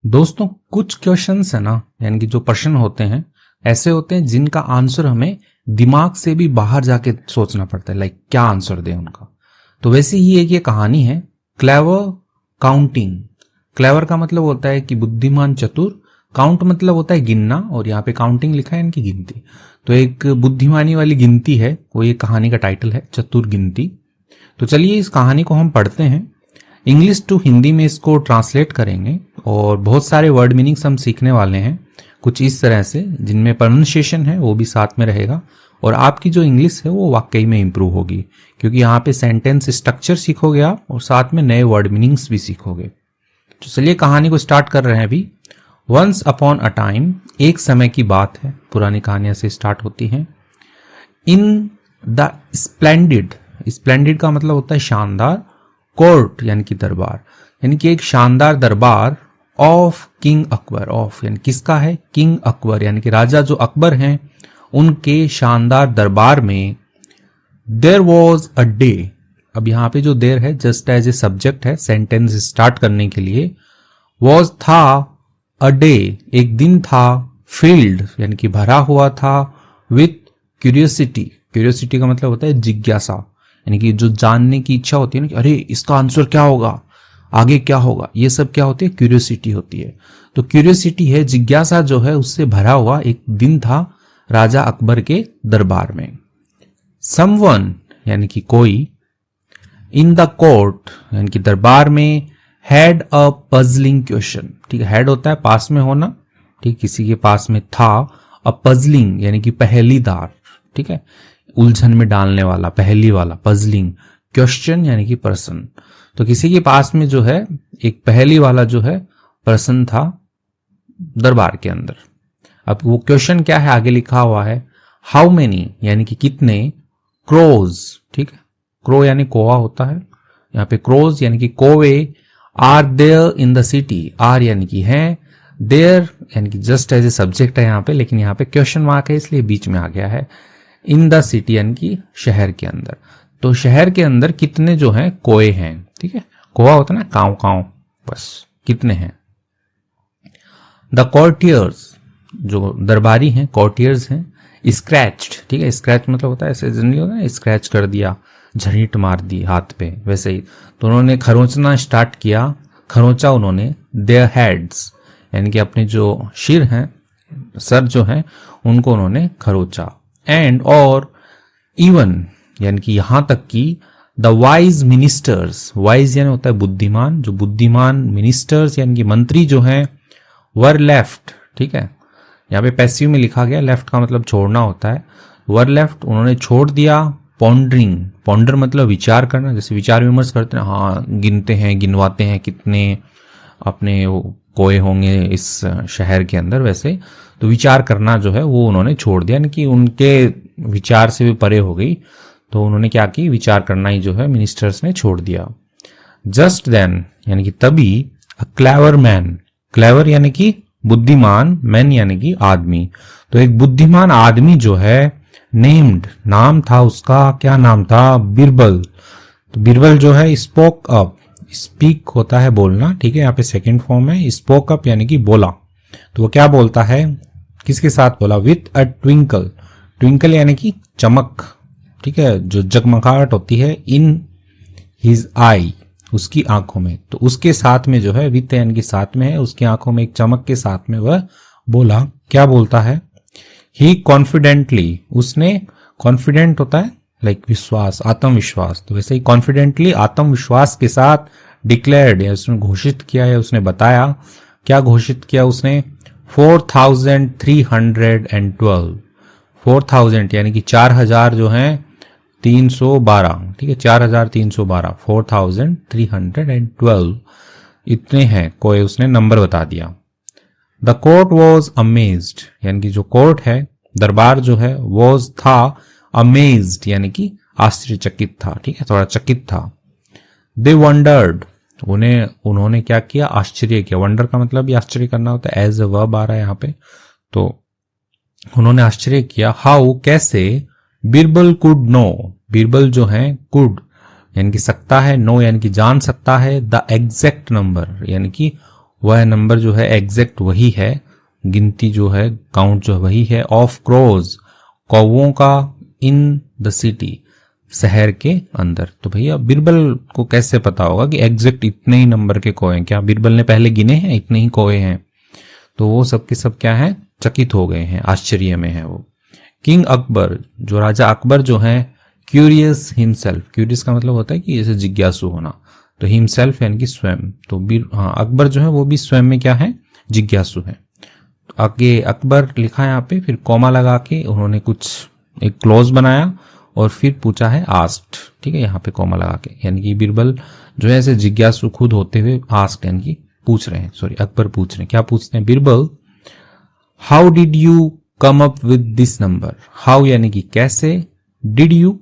दोस्तों कुछ क्वेश्चंस है ना, यानी कि जो प्रश्न होते हैं ऐसे होते हैं जिनका आंसर हमें दिमाग से भी बाहर जाके सोचना पड़ता है। लाइक क्या आंसर दें उनका। तो वैसे ही एक ये कहानी है क्लेवर काउंटिंग। क्लेवर का मतलब होता है कि बुद्धिमान, चतुर। काउंट मतलब होता है गिनना, और यहाँ पे काउंटिंग लिखा है इनकी गिनती। तो एक बुद्धिमानी वाली गिनती है, वो ये कहानी का टाइटल है, चतुर गिनती। तो चलिए इस कहानी को हम पढ़ते हैं। इंग्लिश टू हिंदी में इसको ट्रांसलेट करेंगे और बहुत सारे वर्ड मीनिंग्स हम सीखने वाले हैं कुछ इस तरह से, जिनमें प्रोनाउंसिएशन है वो भी साथ में रहेगा, और आपकी जो इंग्लिश है वो वाकई में इंप्रूव होगी, क्योंकि यहाँ पे सेंटेंस स्ट्रक्चर सीखोगे आप और साथ में नए वर्ड मीनिंग्स भी सीखोगे। तो चलिए कहानी को स्टार्ट कर रहे हैं अभी। वंस अपॉन अ टाइम, एक समय की बात है, पुरानी कहानियां से स्टार्ट होती हैं। इन द स्प्लेंडिड, स्प्लेंडिड का मतलब होता है शानदार, कोर्ट यानी कि दरबार, यानी कि एक शानदार दरबार ऑफ किंग अकबर। ऑफ यानी किसका है? किंग अकबर, यानी कि राजा जो अकबर हैं उनके शानदार दरबार में। देयर वॉज अ डे, अब यहां पे जो देर है जस्ट एज ए सब्जेक्ट है सेंटेंस स्टार्ट करने के लिए। वॉज था, अ डे एक दिन था, फील्ड यानी कि भरा हुआ था, विथ क्यूरियोसिटी, क्यूरियोसिटी का मतलब होता है जिज्ञासा, यानी कि जो जानने की इच्छा होती है ना कि अरे इसका आंसर क्या होगा, आगे क्या होगा, ये सब क्या होती है? क्यूरियोसिटी होती है। तो क्यूरियोसिटी है, जिज्ञासा जो है उससे भरा हुआ एक दिन था राजा अकबर के दरबार में। समवन यानी कि कोई, इन द कोर्ट यानी कि दरबार में, हैड अ पजलिंग क्वेश्चन। ठीक है, हैड होता है पास में होना, ठीक, किसी के पास में था। अ पजलिंग यानी कि पहेलीदार, ठीक है, उलझन में डालने वाला, पहेली वाला, पजलिंग। क्वेश्चन यानी कि पर्सन, तो किसी के पास में जो है एक पहेली वाला जो है पर्सन था दरबार के अंदर। अब वो क्वेश्चन क्या है आगे लिखा हुआ है, हाउ मेनी यानी कि कितने, क्रोज, ठीक है, क्रो यानी कोवा होता है, यहाँ पे क्रोज यानी कि कोवे, are there in the city, are यानी कि है, देयर यानी कि जस्ट एज ए सब्जेक्ट है यहाँ पे, लेकिन यहाँ पे क्वेश्चन मार्क है इसलिए बीच में आ गया है। इन द सिटी यानी कि शहर के अंदर, तो शहर के अंदर कितने जो हैं कोए हैं, ठीक है, कोआ होता है ना काव काव, बस कितने हैं। द कॉर्टियर्स, जो दरबारी हैं, कॉर्टियर्स हैं, स्क्रैच्ड, ठीक है, स्क्रैच मतलब होता है ऐसे जनरली होता है स्क्रैच कर दिया, झरीट मार दी हाथ पे, वैसे ही। तो उन्होंने खरोंचना स्टार्ट किया, खरोंचा उन्होंने, देयर हेड्स यानी कि अपने जो सिर हैं, सर जो हैं उनको उन्होंने खरोचा। एंड और इवन यानी कि यहां तक कि द वाइज मिनिस्टर्स, वाइज यानी होता है बुद्धिमान, जो बुद्धिमान मिनिस्टर्स यानी कि मंत्री जो हैं, वर लेफ्ट, ठीक है, यहाँ पे पैसिव में लिखा गया, लेफ्ट का मतलब छोड़ना होता है, वर लेफ्ट उन्होंने छोड़ दिया, पॉन्डरिंग, पॉन्डर मतलब विचार करना, जैसे विचार विमर्श करते हैं, हाँ गिनते हैं, गिनवाते हैं कितने अपने कोए होंगे इस शहर के अंदर, वैसे तो विचार करना जो है वो उन्होंने छोड़ दिया, यानी कि उनके विचार से भी परे हो गई, तो उन्होंने क्या की, विचार करना ही जो है मिनिस्टर्स ने छोड़ दिया। जस्ट देन यानी कि तभी, अ क्लेवर मैन, क्लेवर यानी कि बुद्धिमान, मैन यानी कि आदमी, तो एक बुद्धिमान आदमी जो है, नेम्ड नाम था उसका, क्या नाम था, बिरबल। तो बिरबल जो है स्पोक अप, स्पीक होता है बोलना, ठीक है, यहाँ पे सेकंड फॉर्म है, स्पोक अप यानी कि बोला। तो वो क्या बोलता है, किसके साथ बोला, विथ अ ट्विंकल, ट्विंकल यानी कि चमक, ठीक है, जो जगमगाहट होती है, इन हिज आई उसकी आंखों में, तो उसके साथ में जो है, विथ यानी कि साथ में है, उसकी आंखों में एक चमक के साथ में वह बोला, क्या बोलता है, ही कॉन्फिडेंटली, उसने, कॉन्फिडेंट होता है लाइक विश्वास, आत्मविश्वास, तो वैसे ही कॉन्फिडेंटली आत्मविश्वास के साथ, डिक्लेयर्ड या उसने घोषित किया या उसने बताया, क्या घोषित किया उसने, 4312, 4000 यानी कि 4000 जो है 312, ठीक है, 4312, 4312 इतने हैं कोई, उसने नंबर बता दिया। द कोर्ट वॉज अमेज्ड, यानी कि जो कोर्ट है, दरबार जो है, वॉज था, अमेज्ड यानी कि आश्चर्यचकित था, ठीक है, थोड़ा चकित था। दे वंडर्ड, उन्होंने क्या किया, आश्चर्य किया, वंडर का मतलब भी आश्चर्य करना होता है, एज अ वर्ब आ रहा है यहाँ पे, तो उन्होंने आश्चर्य किया, हाउ कैसे, बिरबल कुड नो, बिरबल जो है, कुड यानी कि सकता है, नो यानी कि जान सकता है, द एग्जैक्ट नंबर यानी कि वह नंबर जो है एग्जैक्ट वही है, गिनती जो है काउंट जो है वही है, ऑफ क्रोज कौवों का, इन द सिटी शहर के अंदर। तो भैया बिरबल को कैसे पता होगा कि एग्जैक्ट इतने ही नंबर के कौवे हैं? क्या बिरबल ने पहले गिने हैं इतने ही कौवे हैं? तो वो सब के सब क्या है, चकित हो गए हैं, आश्चर्य में है वो। किंग अकबर, जो राजा अकबर जो है, क्यूरियस हिमसेल्फ, क्यूरियस का मतलब होता है कि जैसे जिज्ञासु होना, तो हिमसेल्फ यानी कि स्वयं, तो अकबर जो है वो भी स्वयं में क्या है, जिज्ञासु है। तो आगे अकबर लिखा है यहाँ पे, फिर कॉमा लगा के उन्होंने कुछ एक क्लोज बनाया और फिर पूछा है आस्क्ड, ठीक है, यहाँ पे कॉमा लगा के, यानी कि बिरबल जो है ऐसे जिज्ञासु खुद होते हुए आस्क्ड यानी कि पूछ रहे हैं, सॉरी अकबर पूछ रहे हैं, क्या पूछते हैं, Birbal how did you come up with this number. How यानी कि कैसे, डिड यू,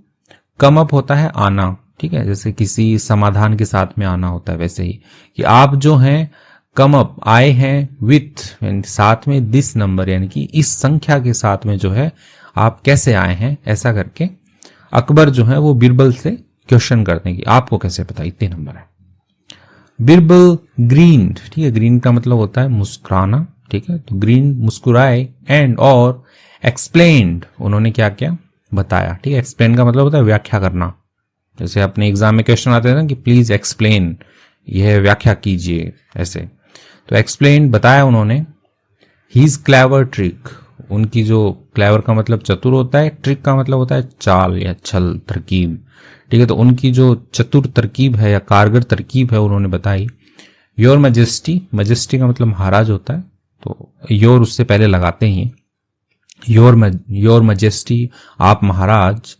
कम अप होता है आना, ठीक है, जैसे किसी समाधान के साथ में आना होता है, वैसे ही कि आप जो हैं कम अप आए हैं विथ यानी साथ में, दिस नंबर यानी कि इस संख्या के साथ में जो है आप कैसे आए हैं, ऐसा करके अकबर जो है वो बिरबल से क्वेश्चन करते हैं कि आपको कैसे पता इतने नंबर है। बिरबल ग्रीन, ठीक है, ग्रीन का मतलब होता है मुस्कुराना, ठीक है, तो ग्रीन मुस्कुराए, एंड और एक्सप्लेन्ड, उन्होंने क्या क्या बताया, ठीक है, एक्सप्लेन का मतलब होता है व्याख्या करना, जैसे अपने एग्जाम में क्वेश्चन आते हैं ना कि प्लीज एक्सप्लेन, यह व्याख्या कीजिए, ऐसे, तो एक्सप्लेन बताया उन्होंने। हीज क्लेवर ट्रिक, उनकी जो क्लेवर का मतलब चतुर होता है, ट्रिक का मतलब होता है चाल या छल, तरकीब, ठीक है, तो उनकी जो चतुर तरकीब है या कारगर तरकीब है उन्होंने बताई। योर मैजेस्टी, मैजेस्टी का मतलब महाराज होता है, तो योर उससे पहले लगाते ही, योर मैजेस्टी, आप महाराज,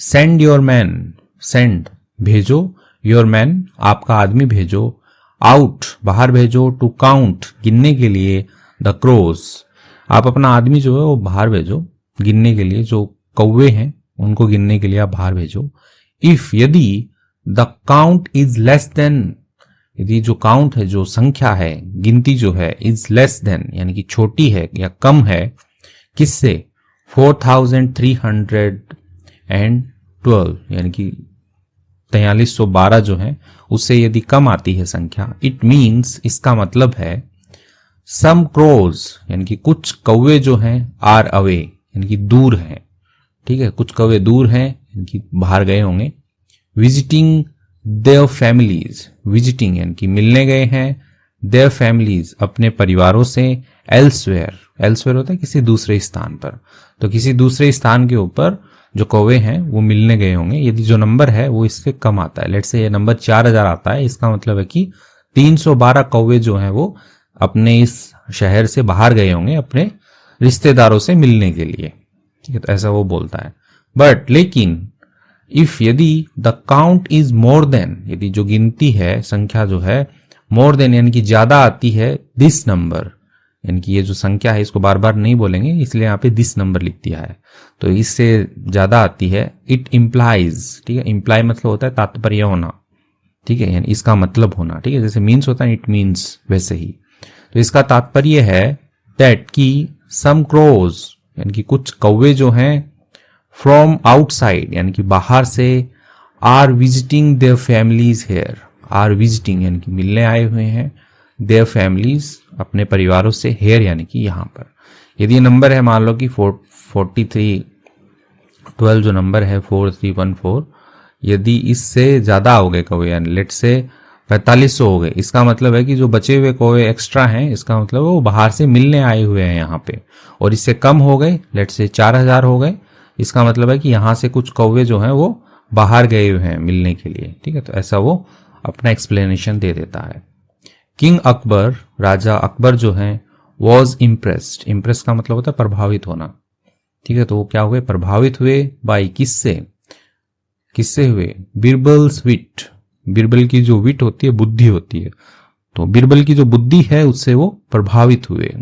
सेंड योर मैन, सेंड भेजो, योर मैन आपका आदमी भेजो, आउट बाहर भेजो, टू काउंट गिनने के लिए, द क्रोज आप अपना आदमी जो है वो बाहर भेजो गिनने के लिए, जो कौवे हैं उनको गिनने के लिए आप बाहर भेजो। इफ यदि, the count is less than, यदि जो काउंट है, जो संख्या है, गिनती जो है, इज लेस देन यानी कि छोटी है या कम है, किससे, 4312 यानी कि 4312 जो है उससे यदि कम आती है संख्या, इट मीन्स इसका मतलब है, सम क्रोज यानी कि कुछ कौवे जो हैं, आर अवे यानी कि दूर हैं, ठीक है, कुछ कौवे दूर हैं यानी कि बाहर गए होंगे। विजिटिंग देयर फैमिलीज, विजिटिंग यानी कि मिलने गए हैं, देयर फैमिलीज अपने परिवारों से, एल्सवेयर, एल्सवेयर होता है किसी दूसरे स्थान पर, तो किसी दूसरे स्थान के ऊपर जो कौवे हैं वो मिलने गए होंगे, यदि जो नंबर है वो इससे कम आता है, लेट्स से ये नंबर 4000 आता है, इसका मतलब है कि 312 कौवे जो हैं वो अपने इस शहर से बाहर गए होंगे अपने रिश्तेदारों से मिलने के लिए, ठीक है, तो ऐसा वो बोलता है। बट लेकिन, इफ यदि, the count is more than, यदि जो गिनती है, संख्या जो है, मोर देन यानी कि ज्यादा आती है, दिस नंबर यानी कि ये जो संख्या है इसको बार बार नहीं बोलेंगे इसलिए यहाँ पे दिस नंबर लिख दिया है, तो इससे ज्यादा आती है, इट इम्प्लाइज, ठीक है, इम्प्लाई मतलब होता है तात्पर्य होना, ठीक है, यानी इसका मतलब होना, ठीक है, जैसे मीन्स होता है इट मीन्स, वैसे ही, तो इसका तात्पर्य है दैट की सम क्रोज यानी कि कुछ कौवे जो हैं, फ्रॉम आउटसाइड यानी कि बाहर से, are visiting their families here, are visiting यानी कि मिलने आए हुए हैं, देयर फैमिलीज अपने परिवारों से, हेयर यानी कि यहां पर। यदि ये नंबर है मान लो कि 4312 जो नंबर है 4314, यदि इससे ज्यादा हो गए कौवे यानी लेट से 4500 हो गए, इसका मतलब है कि जो बचे हुए कौवे एक्स्ट्रा हैं, इसका मतलब वो बाहर से मिलने आए हुए हैं यहाँ पे, और इससे कम हो गए, लेट से 4000 हो गए, इसका मतलब है कि यहां से कुछ कौवे जो हैं वो बाहर गए हुए हैं मिलने के लिए, ठीक है, तो ऐसा वो अपना एक्सप्लेनेशन दे देता है। किंग अकबर, राजा अकबर जो है, वॉज इम्प्रेस्ड, इम्प्रेस का मतलब होता है प्रभावित होना, ठीक है, तो वो क्या हुए, प्रभावित हुए, बाई किससे, किससे हुए, बिरबल्स विट, बिरबल की जो विट होती है, बुद्धि होती है, तो बिरबल की जो बुद्धि है उससे वो प्रभावित हुए।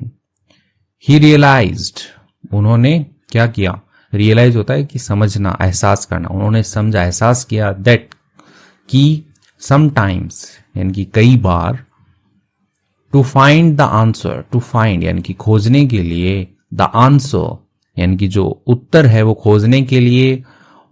ही रियलाइज्ड, उन्होंने क्या किया, रियलाइज होता है कि समझना, एहसास करना, उन्होंने समझा, एहसास किया, दैट कि समटाइम्स यानी कि कई बार, to find the answer, to find यानी कि खोजने के लिए, द आंसर यानी कि जो उत्तर है वो खोजने के लिए,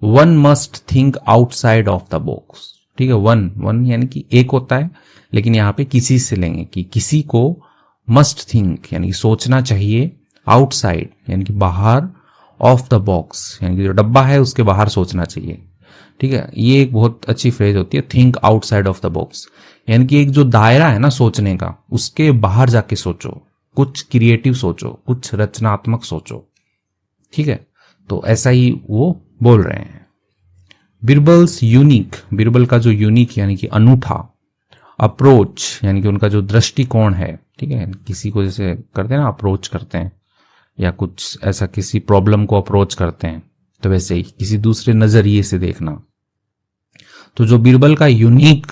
one must think outside of the box, ठीक है, वन वन यानी कि एक होता है, लेकिन यहाँ पे किसी से लेंगे कि किसी को मस्ट थिंक यानी कि सोचना चाहिए, आउटसाइड यानी कि बाहर, ऑफ द बॉक्स यानी कि जो डब्बा है उसके बाहर सोचना चाहिए। ठीक है, ये एक बहुत अच्छी फ्रेज होती है, think outside of the box, यानी कि एक जो दायरा है ना सोचने का, उसके बाहर जाके सोचो, कुछ क्रिएटिव सोचो, कुछ रचनात्मक सोचो। ठीक है, तो ऐसा ही वो बोल रहे हैं। बिरबल्स यूनिक, बिरबल का जो यूनिक यानी कि अनूठा, अप्रोच यानी कि उनका जो दृष्टिकोण है, ठीक है, किसी को जैसे करते हैं ना अप्रोच करते हैं, या कुछ ऐसा किसी प्रॉब्लम को अप्रोच करते हैं, तो वैसे ही किसी दूसरे नजरिए से देखना। तो जो बिरबल का यूनिक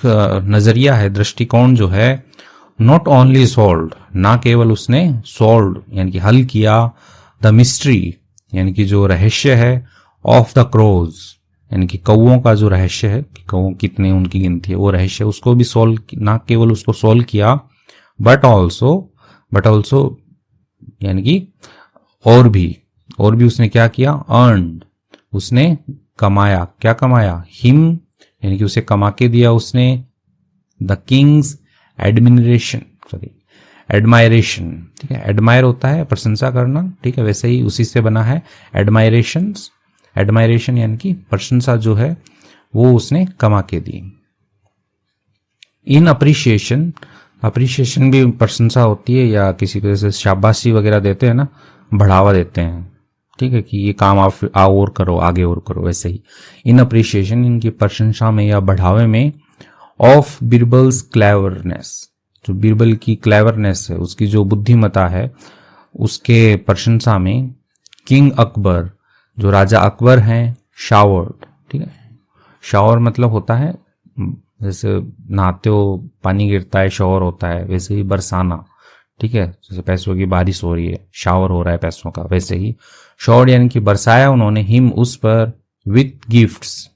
नजरिया है, दृष्टिकोण जो है, नॉट ओनली सॉल्व, ना केवल उसने सॉल्व यानी कि हल किया, द मिस्ट्री यानी कि जो रहस्य है, ऑफ द क्रोज यानी कि कौओं का जो रहस्य है कि कौओं कितने उनकी गिनती है, वो रहस्य उसको भी सॉल्व, ना केवल उसको सॉल्व किया, बट ऑल्सो यानी कि और भी उसने क्या किया, अर्नड उसने कमाया, क्या कमाया, हिम यानी कि उसे कमा के दिया उसने, द किंग्स एडमायरेशन, ठीक है, एडमायर होता है प्रशंसा करना, ठीक है, वैसे ही उसी से बना है एडमायरेशन यानी कि प्रशंसा जो है वो उसने कमा के दी। इन अप्रिशिएशन भी प्रशंसा होती है, या किसी को जैसे शाबाशी वगैरह देते हैं ना, बढ़ावा देते हैं, ठीक है, कि ये काम आप और करो, आगे और करो, वैसे ही इन अप्रिशिएशन इनकी प्रशंसा में या बढ़ावे में, ऑफ बिरबल्स क्लेवरनेस, जो बिरबल की क्लेवरनेस है, उसकी जो बुद्धिमता है, उसके प्रशंसा में, किंग अकबर जो राजा अकबर हैं, शावर्ड, ठीक है, शावर मतलब होता है जैसे नहाते हो पानी गिरता है शावर होता है, वैसे ही बरसाना, ठीक है, जैसे पैसों की बारिश हो रही है, शावर हो रहा है पैसों का, वैसे ही शावर यानी कि बरसाया उन्होंने, हिम उस पर, विथ गिफ्ट्स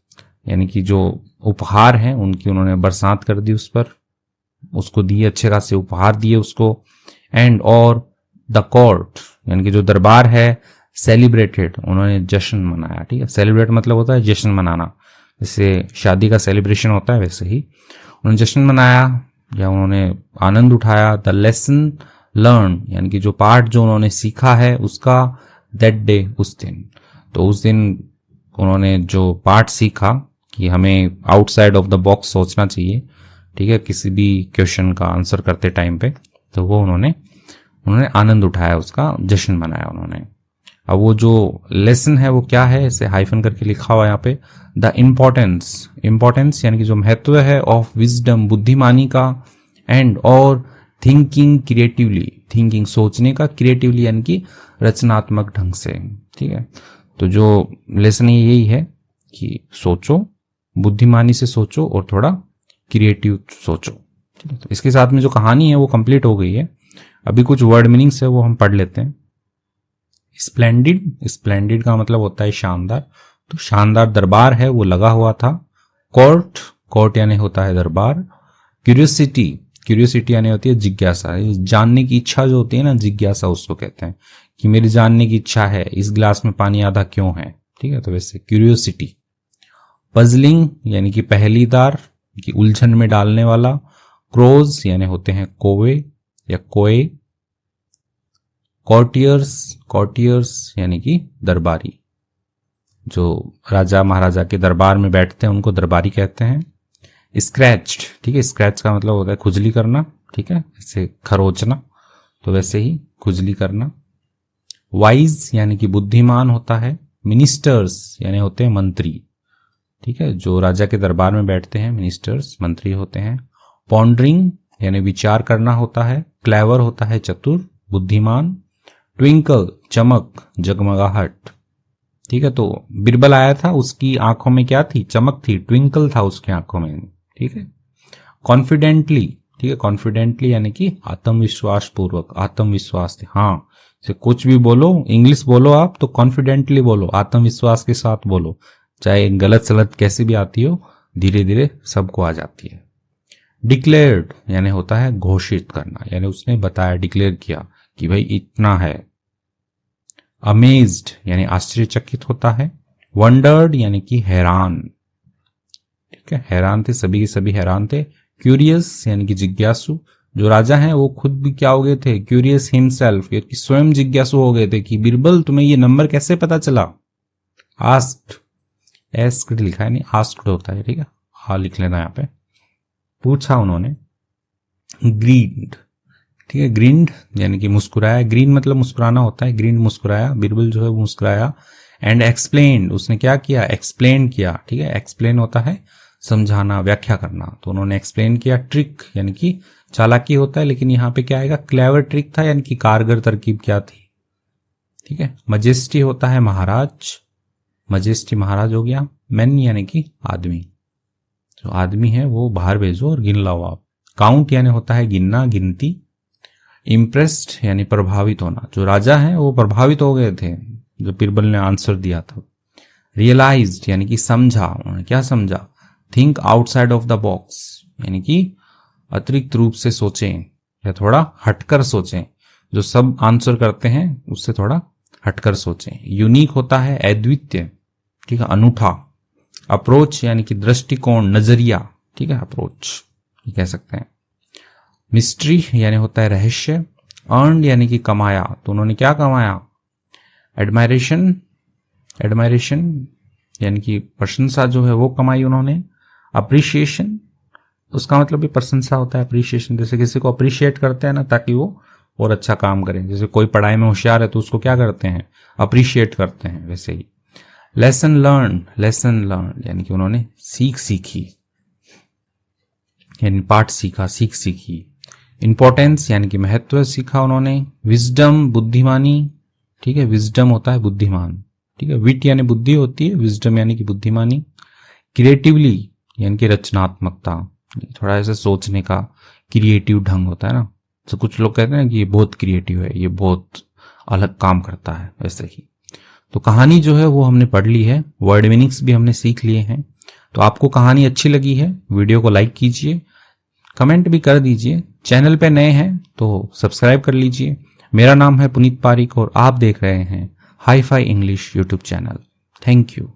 यानी कि जो उपहार हैं उनकी उन्होंने बरसात कर दी उस पर, उसको दिए, अच्छे खासे उपहार दिए उसको, एंड और द कोर्ट यानी कि जो दरबार है, सेलिब्रेटेड उन्होंने जश्न मनाया, ठीक है, सेलिब्रेट मतलब होता है जश्न मनाना, जैसे शादी का सेलिब्रेशन होता है वैसे ही उन्होंने जश्न मनाया या उन्होंने आनंद उठाया, द लेसन लर्न यानी कि जो पाठ जो उन्होंने सीखा है उसका, दैट डे उस दिन, तो उस दिन उन्होंने जो पाठ सीखा कि हमें आउटसाइड ऑफ द बॉक्स सोचना चाहिए, ठीक है, किसी भी क्वेश्चन का आंसर करते टाइम पे, तो वो उन्होंने आनंद उठाया, उसका जश्न मनाया उन्होंने। अब वो जो लेसन है वो क्या है, इसे हाइफन करके लिखा हुआ है यहाँ पे, द इम्पोर्टेंस यानी कि जो महत्व है, ऑफ विजडम बुद्धिमानी का, एंड और थिंकिंग क्रिएटिवली, थिंकिंग सोचने का, क्रिएटिवली यानी कि रचनात्मक ढंग से, ठीक है, तो जो लेसन यही है कि सोचो, बुद्धिमानी से सोचो और थोड़ा क्रिएटिव सोचो, ठीक है। तो इसके साथ में जो कहानी है वो कंप्लीट हो गई है। अभी कुछ वर्ड मीनिंग्स है वो हम पढ़ लेते हैं। स्प्लेंडिड का मतलब होता है शानदार, तो शानदार दरबार है वो लगा हुआ था। कोर्ट यानी होता है दरबार। क्यूरियोसिटी यानी होती है जिज्ञासा, जानने की इच्छा जो होती है ना, जिज्ञासा उसको कहते हैं कि मेरी जानने की इच्छा है इस गिलास में पानी आधा क्यों है, ठीक है, तो वैसे क्यूरियोसिटी। पजलिंग यानी कि पहेलीदार, कि उलझन में डालने वाला। क्रोज यानी होते हैं कौवे या कोए। कॉर्टियर्स यानी कि दरबारी, जो राजा महाराजा के दरबार में बैठते हैं उनको दरबारी कहते हैं। स्क्रैच्ड, ठीक है, स्क्रैच का मतलब होता है खुजली करना, ठीक है, जैसे खरोचना, तो वैसे ही खुजली करना। वाइज यानी कि बुद्धिमान होता है। मिनिस्टर्स यानी होते हैं मंत्री, ठीक है, जो राजा के दरबार में बैठते हैं मिनिस्टर्स, मंत्री होते हैं। पॉन्डरिंग यानी विचार करना होता है। क्लेवर होता है चतुर, बुद्धिमान। ट्विंकल चमक, जगमगाहट, ठीक है, तो बिरबल आया था, उसकी आंखों में क्या थी, चमक थी, ट्विंकल था उसकी आंखों में, ठीक है। कॉन्फिडेंटली, ठीक है, कॉन्फिडेंटली यानी कि आत्मविश्वास पूर्वक, आत्मविश्वास से, हाँ, से कुछ भी बोलो, इंग्लिश बोलो आप तो कॉन्फिडेंटली बोलो, आत्मविश्वास के साथ बोलो, चाहे गलत सलत कैसी भी आती हो, धीरे धीरे सबको आ जाती है। डिक्लेयर्ड यानी होता है घोषित करना, यानी उसने बताया, डिक्लेयर किया कि भाई इतना है। अमेज्ड यानी आश्चर्यचकित होता है। वंडर्ड यानी कि हैरान। ठीक है, हैरान थे, सभी के सभी हैरान थे। क्यूरियस यानी कि जिज्ञासु, जो राजा हैं वो खुद भी क्या हो गए थे, क्यूरियस हिमसेल्फ, स्वयं जिज्ञासु हो गए थे कि बीरबल तुम्हें ये नंबर कैसे पता चला। आस्क्ड, एस्क्ड लिखा है, नहीं आस्क्ड होता है, ठीक है, हाँ लिख लेना यहाँ पे, पूछा उन्होंने। ग्रीन्ड, ठीक है, ग्रीन्ड यानी कि मुस्कुराया, ग्रीन मतलब मुस्कुराना होता है, ग्रीन मुस्कुराया, बीरबल जो है वो मुस्कुराया। एंड एक्सप्लेन्ड, उसने क्या किया, एक्सप्लेन किया, ठीक है, एक्सप्लेन होता है समझाना, व्याख्या करना, तो उन्होंने एक्सप्लेन किया। ट्रिक यानी कि चालाकी होता है, लेकिन यहाँ पे क्या आएगा, क्लेवर ट्रिक था, यानी कि कारगर तरकीब क्या थी, ठीक है। मजेस्टी होता है महाराज, मजेस्टी महाराज हो गया। मैन यानी कि आदमी, जो आदमी है वो बाहर भेजो और गिन लाओ आप। काउंट यानी होता है गिनना, गिनती। इम्प्रेस्ड यानी प्रभावित होना, जो राजा है वो प्रभावित हो गए थे जो बीरबल ने आंसर दिया था। रियलाइज्ड यानी कि समझा, उन्होंने क्या समझा, think outside of the box यानी कि अतिरिक्त रूप से सोचें या थोड़ा हटकर सोचें, जो सब आंसर करते हैं उससे थोड़ा हटकर सोचें। यूनिक होता है अद्वितीय, ठीक है, अनूठा। अप्रोच यानी कि दृष्टिकोण, नजरिया, ठीक है, अप्रोच कह सकते हैं। मिस्ट्री यानी होता है रहस्य। अर्न्ड यानी कि कमाया, तो उन्होंने क्या कमाया, एडमायरेशन, एडमायरेशन यानी कि प्रशंसा जो है वो कमाई उन्होंने। अप्रिशिएशन, उसका मतलब भी प्रशंसा होता है, अप्रिशिएशन, जैसे किसी को अप्रिशिएट करते हैं ना ताकि वो और अच्छा काम करें, जैसे कोई पढ़ाई में होशियार है तो उसको क्या करते हैं, अप्रिशिएट करते हैं, वैसे ही। लेसन लर्न, लेसन लर्न यानी कि उन्होंने सीख सीखी, यानी पाठ सीखा, सीख सीखी। इंपॉर्टेंस यानी कि महत्व सीखा उन्होंने। विजडम बुद्धिमानी, ठीक है, विजडम होता है बुद्धिमान, ठीक है, विट यानी बुद्धि होती है, विजडम यानी कि बुद्धिमानी। क्रिएटिवली यानी कि रचनात्मकता, थोड़ा ऐसे सोचने का क्रिएटिव ढंग होता है ना, तो कुछ लोग कहते हैं कि ये बहुत क्रिएटिव है, ये बहुत अलग काम करता है, वैसे ही। तो कहानी जो है वो हमने पढ़ ली है, वर्ड मीनिंग्स भी हमने सीख लिए हैं। तो आपको कहानी अच्छी लगी है, वीडियो को लाइक कीजिए, कमेंट भी कर दीजिए। चैनल पे नए हैं तो सब्सक्राइब कर लीजिए। मेरा नाम है पुनीत पारिक और आप देख रहे हैं hi fi English YouTube channel. Thank you.